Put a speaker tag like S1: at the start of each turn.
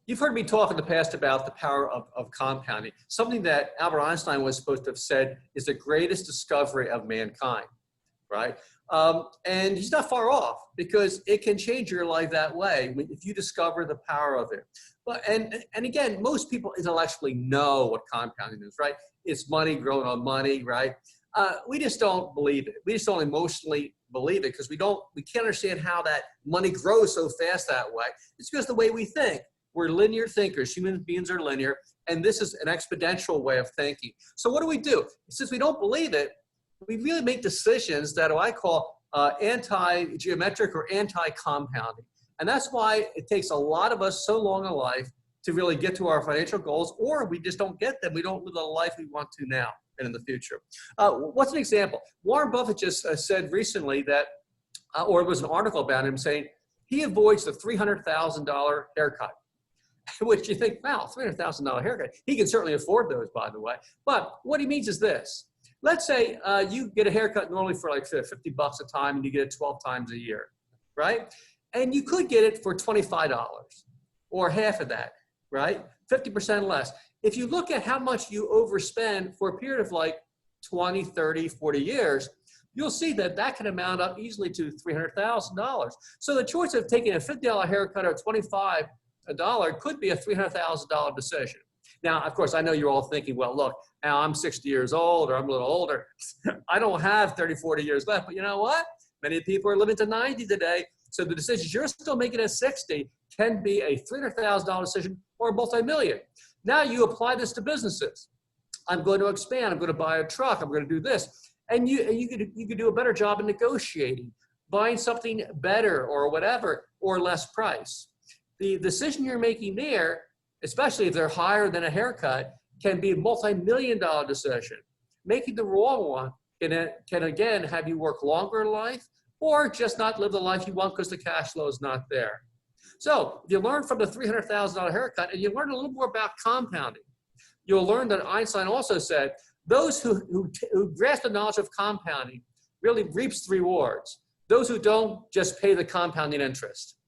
S1: You've heard me talk in the past about the power of compounding, something that Albert Einstein was supposed to have said is the greatest discovery of mankind, right? And he's not far off because it can change your life that way if you discover the power of it. But, and again, most people intellectually know what compounding is, right? It's money growing on money, right? We just don't believe it. We just don't emotionally believe it because we can't understand how that money grows so fast that way. It's because the way we think. We're linear thinkers. Human beings are linear, and this is an exponential way of thinking. So what do? Since we don't believe it, we really make decisions that I call anti-geometric or anti-compounding. And that's why it takes a lot of us so long in life to really get to our financial goals, or we just don't get them. We don't live the life we want to now and in the future. What's an example? Warren Buffett just said recently that, or it was an article about him saying, he avoids the $300,000 haircut. Which you think, wow, $300,000 haircut. He can certainly afford those, by the way. But what he means is this. Let's say you get a haircut normally for like $50 a time and you get it 12 times a year, right? And you could get it for $25 or half of that, right? 50% less. If you look at how much you overspend for a period of like 20, 30, 40 years, you'll see that that can amount up easily to $300,000. So the choice of taking a $50 haircut or $25 could be a $300,000 decision. Now, of course, I know you're all thinking, well, look, now I'm 60 years old or I'm a little older. I don't have 30, 40 years left, but you know what? Many people are living to 90 today. So the decisions you're still making at 60 can be a $300,000 decision or a multi-million. Now you apply this to businesses. I'm going to expand. I'm going to buy a truck. I'm going to do this. And you could do a better job in negotiating, buying something better or whatever, or less price. The decision you're making there, especially if they're higher than a haircut, can be a multi-million-dollar decision. Making the wrong one can again have you work longer in life or just not live the life you want because the cash flow is not there. So if you learn from the $300,000 haircut and you learn a little more about compounding, you'll learn that Einstein also said, those who grasp the knowledge of compounding really reaps the rewards. Those who don't just pay the compounding interest.